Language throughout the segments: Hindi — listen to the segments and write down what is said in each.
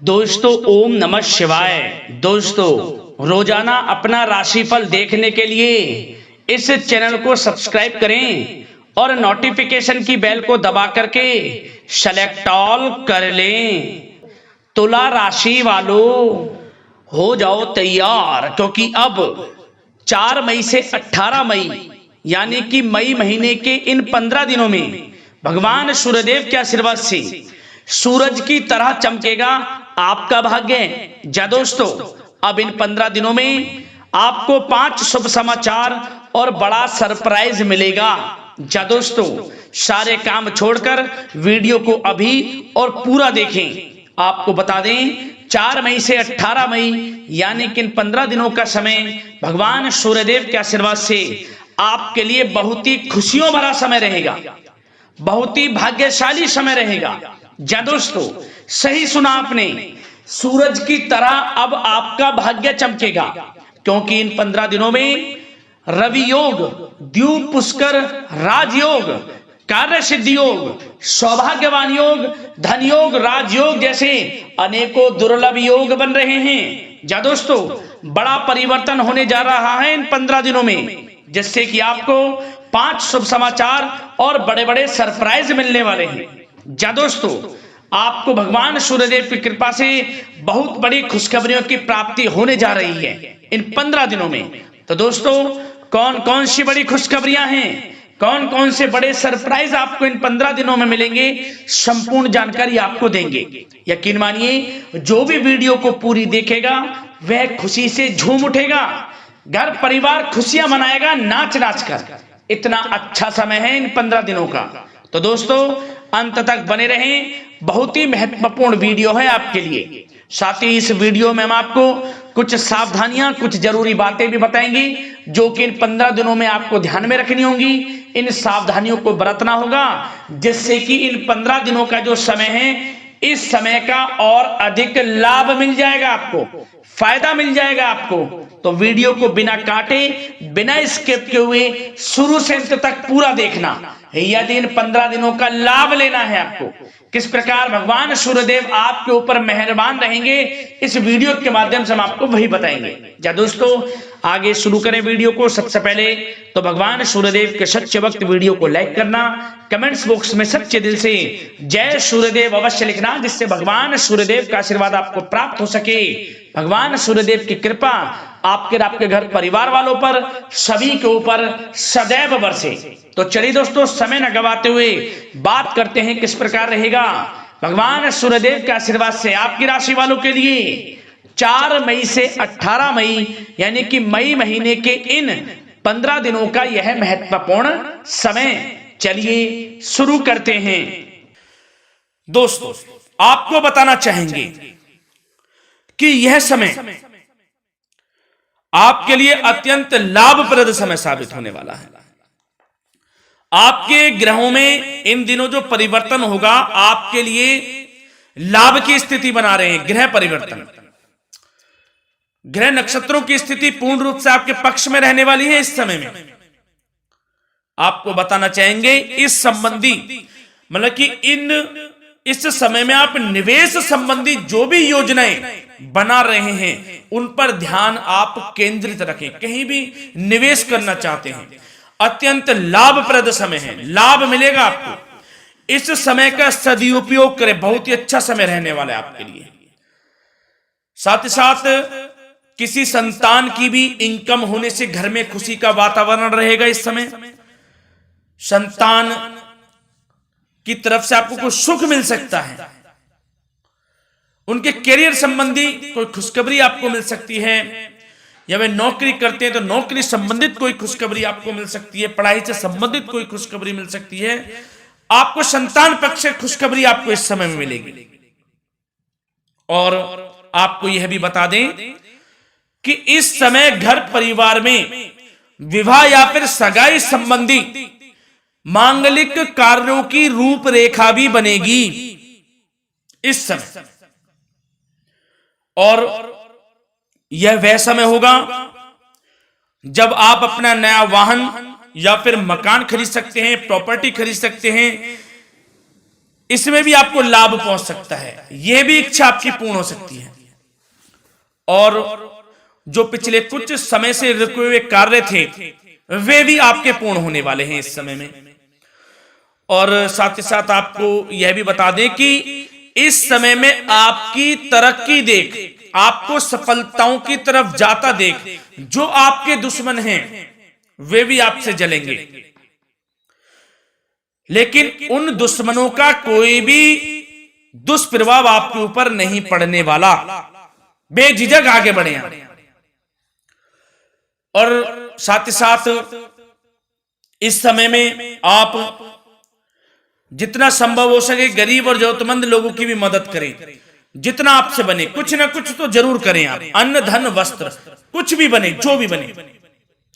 दोस्तों ओम नमः शिवाय। दोस्तों रोजाना अपना राशिफल देखने के लिए इस चैनल को सब्सक्राइब करें और नोटिफिकेशन की बेल को दबा करके सेलेक्ट ऑल कर लें। तुला राशि वालों हो जाओ तैयार, क्योंकि अब 4 मई से 18 मई यानी कि मई महीने के इन 15 दिनों में भगवान सूर्यदेव के आशीर्वाद से सूरज की तरह चमकेगा आपका भाग्य। जा दोस्तों, अब इन 15 दिनों में आपको 5 शुभ समाचार और बड़ा सरप्राइज मिलेगा। जा दोस्तों, सारे काम छोड़कर वीडियो को अभी और पूरा देखें। आपको बता दें 4 मई से 18 मई यानी कि इन 15 दिनों का समय भगवान सूर्यदेव के आशीर्वाद से आपके लिए बहुत ही खुशियों भरा समय रहेगा, बहुत ही भाग्यशाली समय रहेगा। जा दोस्तों, सही सुना आपने, सूरज की तरह अब आपका भाग्य चमकेगा, क्योंकि इन 15 दिनों में रवि योग, द्यूत पुष्कर राजयोग, कार्य सिद्धि योग, सौभाग्यवान योग, धन योग, राजयोग जैसे अनेकों दुर्लभ योग बन रहे हैं। जा दोस्तों, बड़ा परिवर्तन होने जा रहा है इन 15 दिनों में, जिससे कि आपको 5 शुभ समाचार और बड़े बड़े सरप्राइज मिलने वाले हैं। जा दोस्तों, आपको भगवान सूर्यदेव की कृपा से बहुत बड़ी खुशखबरियों की प्राप्ति होने जा रही है इन 15 दिनों में। तो दोस्तों, कौन कौन सी बड़ी खुशखबरियां हैं, कौन कौन से बड़े सरप्राइज आपको इन 15 दिनों में मिलेंगे, संपूर्ण जानकारी आपको देंगे। यकीन मानिए, जो भी वीडियो को पूरी देखेगा वह खुशी से झूम उठेगा, घर परिवार खुशियां मनाएगा नाच नाच कर। इतना अच्छा समय है इन 15 दिनों का। तो दोस्तों, अंत तक बने रहें, बहुत ही महत्वपूर्ण वीडियो है आपके लिए। साथ ही इस वीडियो में हम आपको कुछ सावधानियां, कुछ जरूरी बातें भी बताएंगे, जो कि इन 15 दिनों में आपको ध्यान में रखनी होंगी। इन सावधानियों को बरतना होगा, जिससे कि इन 15 दिनों का जो समय है, इस समय का और अधिक लाभ मिल जाएगा, आपको फायदा मिल जाएगा आपको। तो वीडियो को बिना काटे, बिना स्किप किए हुए शुरू से अंत तक पूरा देखना, यदि इन 15 दिनों का लाभ लेना है आपको। किस प्रकार भगवान सूर्यदेव आपके ऊपर मेहरबान रहेंगे, इस वीडियो के माध्यम से हम आपको वही बताएंगे। जा दोस्तों, आगे शुरू करें वीडियो को। सबसे पहले तो भगवान सूर्यदेव के सच्चे भक्त वीडियो को लाइक करना, कमेंट्स बॉक्स में सच्चे दिल से जय सूर्यदेव अवश्य लिखना, जिससे भगवान सूर्यदेव का आशीर्वाद आपको प्राप्त हो सके, भगवान सूर्यदेव की कृपा आपके घर परिवार वालों पर, सभी के ऊपर सदैव बरसे। तो चलिए दोस्तों, समय न गवाते हुए बात करते हैं किस प्रकार रहेगा भगवान सूर्यदेव के आशीर्वाद से आपकी राशि वालों के लिए 4 मई से 18 मई यानी कि मई महीने के इन 15 दिनों का यह महत्वपूर्ण समय। चलिए शुरू करते हैं। दोस्तों, आपको बताना चाहेंगे कि यह समय आपके लिए अत्यंत लाभप्रद समय साबित होने वाला है। आपके ग्रहों में इन दिनों जो परिवर्तन होगा, आपके लिए लाभ की स्थिति बना रहे हैं। ग्रह परिवर्तन, ग्रह नक्षत्रों की स्थिति पूर्ण रूप से आपके पक्ष में रहने वाली है इस समय में। आपको बताना चाहेंगे इस संबंधी, मतलब कि इस समय में आप निवेश संबंधी जो भी योजनाएं बना रहे हैं, उन पर ध्यान आप केंद्रित रखें। कहीं भी निवेश करना चाहते हैं, अत्यंत लाभप्रद समय है, लाभ मिलेगा आपको। इस समय का सदुपयोग करें, बहुत ही अच्छा समय रहने वाला है आपके लिए। साथ ही साथ किसी संतान की भी इनकम होने से घर में खुशी का वातावरण रहेगा इस समय। संतान की तरफ से आपको कुछ सुख मिल सकता है, उनके करियर संबंधी कोई खुशखबरी आपको मिल सकती है, या वे नौकरी करते हैं तो नौकरी संबंधित कोई खुशखबरी आपको मिल सकती है, पढ़ाई से संबंधित कोई खुशखबरी मिल सकती है। आपको संतान पक्ष से खुशखबरी आपको इस समय में मिलेगी। और आपको यह भी बता दें कि इस समय घर परिवार में विवाह या फिर सगाई संबंधी मांगलिक कार्यों की रूपरेखा भी बनेगी इस समय। और यह वह समय होगा जब आप अपना नया वाहन या फिर मकान खरीद सकते हैं, प्रॉपर्टी खरीद सकते हैं। इसमें भी आपको लाभ पहुंच सकता है, यह भी इच्छा आपकी पूर्ण हो सकती है। और जो पिछले कुछ समय से रुके हुए कार्य थे वे भी आपके पूर्ण होने वाले हैं इस समय में। और साथ ही साथ आपको यह भी बता दें कि इस समय में आपकी तरक्की देख, आपको सफलताओं की तरफ जाता देख जो आपके दुश्मन हैं वे भी आपसे जलेंगे, लेकिन उन दुश्मनों का कोई भी दुष्प्रभाव आपके ऊपर नहीं पड़ने वाला। बेझिझक आगे बढ़े आप। और साथ ही साथ इस समय में आप जितना संभव हो सके गरीब और जरूरतमंद लोगों की भी मदद करें, जितना आपसे बने कुछ ना कुछ तो जरूर करें आप, अन्न धन वस्त्र कुछ भी बने, जो भी बने।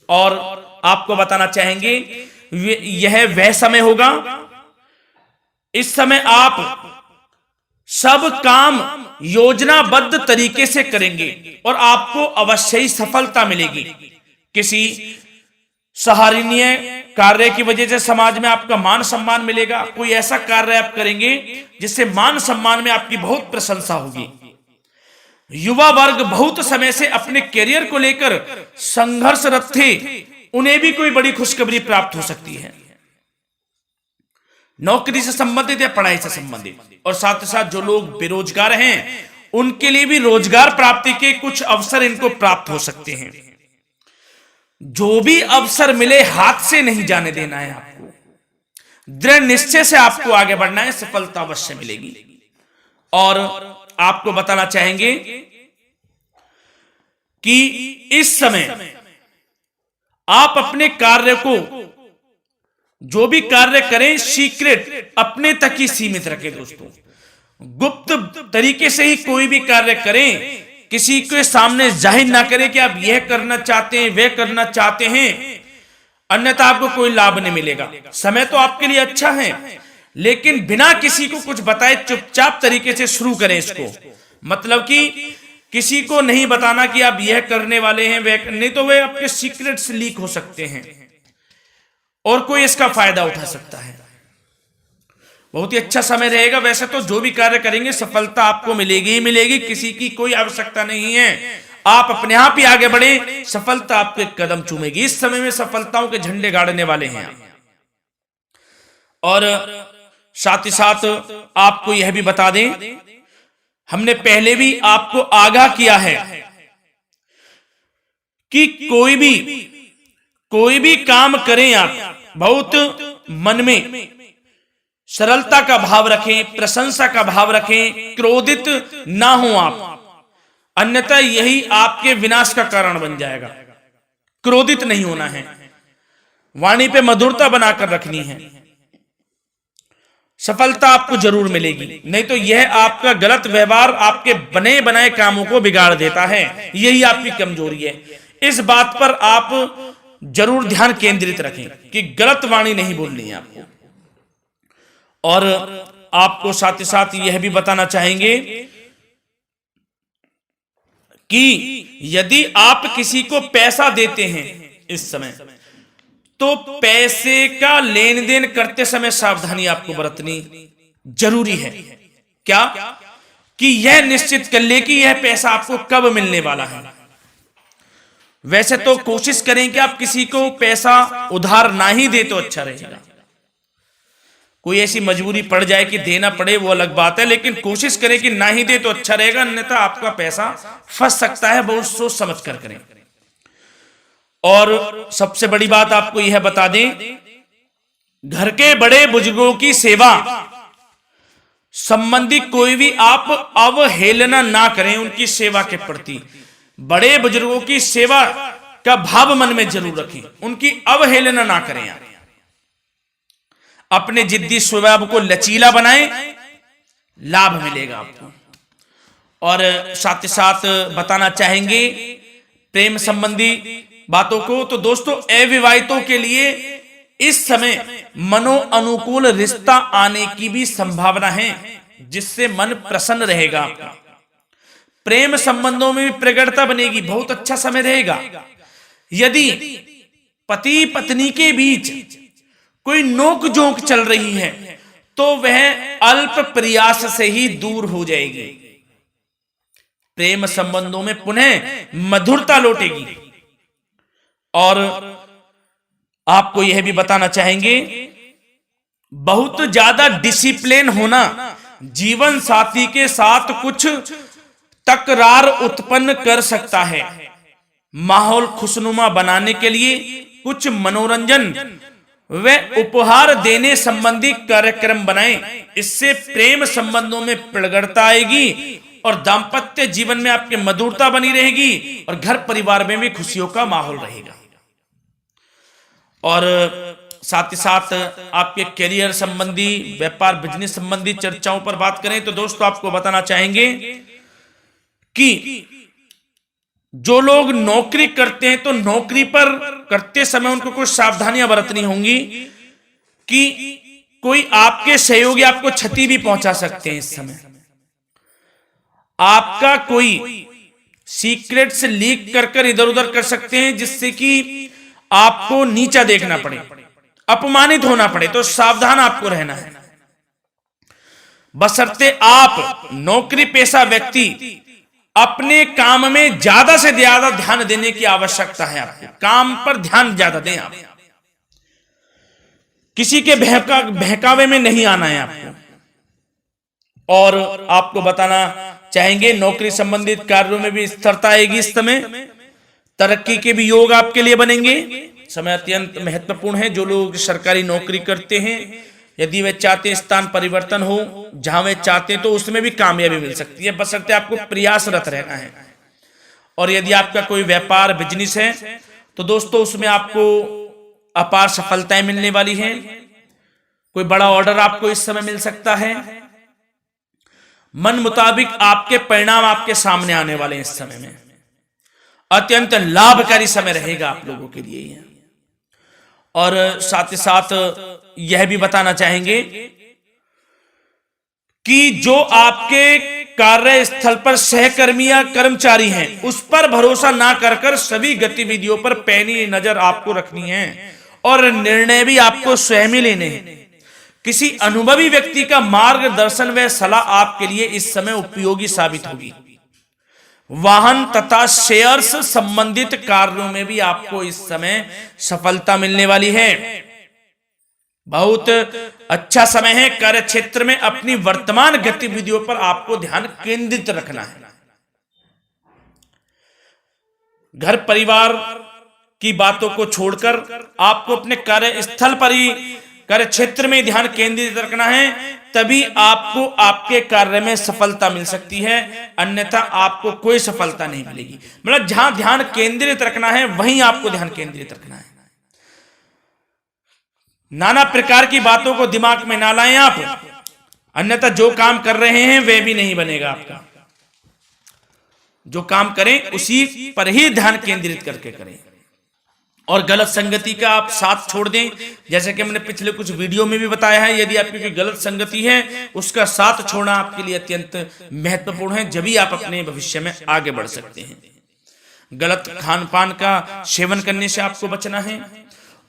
और आपको बताना चाहेंगे यह वह समय होगा, इस समय आप सब काम योजनाबद्ध तरीके से करेंगे और आपको अवश्य ही सफलता मिलेगी। किसी सराहनीय कार्य की वजह से समाज में आपका मान सम्मान मिलेगा। कोई ऐसा कार्य आप करेंगे जिससे मान सम्मान में आपकी बहुत प्रशंसा होगी। युवा वर्ग बहुत समय से अपने करियर को लेकर संघर्षरत थे, उन्हें भी कोई बड़ी खुशखबरी प्राप्त हो सकती है, नौकरी से संबंधित या पढ़ाई से संबंधित। और साथ ही साथ जो लोग बेरोजगार हैं उनके लिए भी रोजगार प्राप्ति के कुछ अवसर इनको प्राप्त हो सकते हैं। जो भी अवसर मिले हाथ से नहीं जाने देना है आपको, दृढ़ निश्चय से आपको आगे बढ़ना है, सफलता अवश्य मिलेगी। और आपको बताना चाहेंगे कि इस समय आप अपने कार्य को, जो भी कार्य करें, सीक्रेट अपने तक ही सीमित रखें दोस्तों। गुप्त तरीके से ही कोई भी कार्य करें, किसी के सामने जाहिर ना करें कि आप यह करना चाहते हैं, वह करना चाहते हैं, अन्यथा आपको कोई लाभ नहीं मिलेगा। समय तो आपके लिए अच्छा है, लेकिन बिना किसी को कुछ बताए चुपचाप तरीके से शुरू करें इसको। मतलब कि किसी को नहीं बताना कि आप यह करने वाले हैं, वह नहीं, तो वे आपके सीक्रेट्स लीक हो सकते हैं और कोई इसका फायदा उठा सकता है। बहुत ही अच्छा समय रहेगा। वैसे तो जो भी कार्य करेंगे सफलता आपको मिलेगी ही मिलेगी, किसी की कोई आवश्यकता नहीं है। आप अपने आप ही आगे बढ़े, सफलता आपके कदम चूमेगी। इस समय में सफलताओं के झंडे गाड़ने वाले हैं। और साथ ही साथ आपको यह भी बता दें, हमने पहले भी आपको आगाह किया है कि कोई भी काम करें आप बहुत मन में सरलता का भाव रखें, प्रशंसा का भाव रखें, क्रोधित ना हो आप, अन्यथा यही आपके विनाश का कारण बन जाएगा। क्रोधित नहीं होना है, वाणी पे मधुरता बनाकर रखनी है, सफलता आपको जरूर मिलेगी। नहीं तो यह आपका गलत व्यवहार आपके बने बनाए कामों को बिगाड़ देता है, यही आपकी कमजोरी है। इस बात पर आप जरूर ध्यान केंद्रित रखें कि गलत वाणी नहीं बोलनी है आपको। और आपको साथ ही साथ यह भी बताना चाहेंगे कि यदि आप किसी को पैसा देते हैं इस समय, तो पैसे का लेन देन करते समय सावधानी आपको बरतनी जरूरी है। क्या कि यह निश्चित कर ले कि यह पैसा आपको कब मिलने वाला है। वैसे तो कोशिश करें कि आप किसी को पैसा उधार ना ही दे तो अच्छा रहेगा। कोई ऐसी मजबूरी पड़ जाए कि देना पड़े वो अलग बात है, लेकिन कोशिश करें कि ना ही दे तो अच्छा रहेगा, अन्यथा आपका पैसा फंस सकता है। बहुत सोच समझ कर करें। और सबसे बड़ी बात आपको यह बता दें, घर के बड़े बुजुर्गों की सेवा संबंधी कोई भी आप अवहेलना ना करें उनकी सेवा के प्रति। बड़े बुजुर्गों की सेवा का भाव मन में जरूर रखें, उनकी अवहेलना ना करें आप। अपने जिद्दी स्वभाव को लचीला बनाएं, लाभ मिलेगा आपको। और साथ ही साथ बताना चाहेंगे प्रेम संबंधी बातों को, तो दोस्तों अविवाहितों के लिए इस समय मनो अनुकूल रिश्ता आने की भी संभावना है, जिससे मन प्रसन्न रहेगा आपका। प्रेम संबंधों में भी प्रगाढ़ता बनेगी, बहुत अच्छा समय रहेगा। यदि पति पत्नी के बीच कोई नोक झोंक चल रही है तो वह अल्प प्रयास से ही दूर हो जाएगी। प्रेम संबंधों में पुनः मधुरता लौटेगी। और आपको यह भी बताना चाहेंगे, बहुत ज्यादा डिसिप्लिन होना जीवन साथी के साथ कुछ तकरार उत्पन्न कर सकता है। माहौल खुशनुमा बनाने के लिए कुछ मनोरंजन व उपहार देने संबंधी कार्यक्रम बनाएं। इससे प्रेम संबंधों में प्रगाढ़ता आएगी और दाम्पत्य जीवन में आपकी मधुरता बनी रहेगी और घर परिवार में भी खुशियों का माहौल रहेगा। और साथ ही साथ आपके करियर संबंधी, व्यापार बिजनेस संबंधी चर्चाओं पर बात करें तो दोस्तों आपको बताना चाहेंगे कि जो लोग नौकरी करते हैं तो नौकरी पर करते समय उनको कुछ सावधानियां बरतनी होंगी कि कोई आपके सहयोगी आपको क्षति भी पहुंचा सकते हैं। इस समय आपका कोई सीक्रेट्स लीक कर इधर उधर कर सकते हैं, जिससे कि आपको नीचा देखना पड़े, अपमानित होना पड़े। तो सावधान आपको रहना है। बशर्ते आप नौकरी पेशा व्यक्ति अपने काम में ज्यादा से ज्यादा ध्यान देने की आवश्यकता है। आपको काम पर ध्यान ज्यादा दें। आप किसी के बहकावे में नहीं आना है आपको। और आपको बताना चाहेंगे, नौकरी संबंधित कार्यों में भी स्थिरता आएगी। इस समय तरक्की के भी योग आपके लिए बनेंगे। समय अत्यंत महत्वपूर्ण है। जो लोग सरकारी नौकरी करते हैं, यदि वे चाहते हैं स्थान परिवर्तन हो, जहां वे चाहते हैं, तो उसमें भी कामयाबी मिल सकती है, बशर्ते आपको प्रयासरत रहना है। और यदि आपका कोई व्यापार बिजनेस है तो दोस्तों उसमें आपको अपार सफलताएं मिलने वाली हैं। कोई बड़ा ऑर्डर आपको इस समय मिल सकता है। मन मुताबिक आपके परिणाम आपके सामने आने वाले हैं। इस समय में अत्यंत लाभकारी समय रहेगा आप लोगों के लिए। और साथ ही साथ यह भी बताना चाहेंगे कि जो आपके कार्यस्थल पर सहकर्मी या कर्मचारी हैं, उस पर भरोसा ना कर सभी गतिविधियों पर पैनी नजर आपको रखनी है और निर्णय भी आपको स्वयं ही लेने हैं। किसी अनुभवी व्यक्ति का मार्गदर्शन व सलाह आपके लिए इस समय उपयोगी साबित होगी। वाहन तथा शेयर्स संबंधित कार्यों में भी आपको इस समय सफलता मिलने वाली है। बहुत अच्छा समय है। कार्य क्षेत्र में अपनी वर्तमान गतिविधियों पर आपको ध्यान केंद्रित रखना है। घर परिवार की बातों को छोड़कर आपको अपने कार्यस्थल पर ही, कार्य क्षेत्र में ध्यान केंद्रित रखना है, तभी आपको आपके कार्य में सफलता मिल सकती है। अन्यथा आपको कोई सफलता नहीं मिलेगी। मतलब जहां ध्यान केंद्रित रखना है वहीं आपको ध्यान केंद्रित रखना है। नाना प्रकार की बातों को दिमाग में ना लाएं आप, अन्यथा जो काम कर रहे हैं वह भी नहीं बनेगा आपका। जो काम करें उसी पर ही ध्यान केंद्रित करके करें और गलत संगति का आप साथ छोड़ दें। जैसे कि हमने पिछले कुछ वीडियो में भी बताया है, यदि आपकी कोई गलत संगति है उसका साथ छोड़ना आपके लिए अत्यंत महत्वपूर्ण है। जब ही आप अपने भविष्य में आगे बढ़ सकते हैं। गलत खान पान का सेवन करने से आपको बचना है।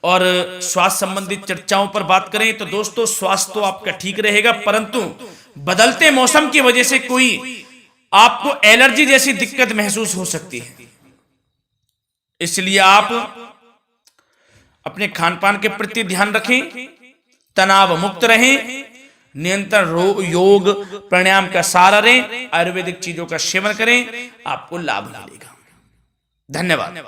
और स्वास्थ्य संबंधित चर्चाओं पर बात करें तो दोस्तों स्वास्थ्य तो आपका ठीक रहेगा, परंतु बदलते मौसम की वजह से कोई आपको एलर्जी जैसी दिक्कत महसूस हो सकती है। इसलिए आप अपने खान पान के प्रति ध्यान रखें, तनाव मुक्त रहें, नियंत्रण योग प्राणायाम का सहारा लें, आयुर्वेदिक चीजों का सेवन करें, आपको लाभ मिलेगा। धन्यवाद।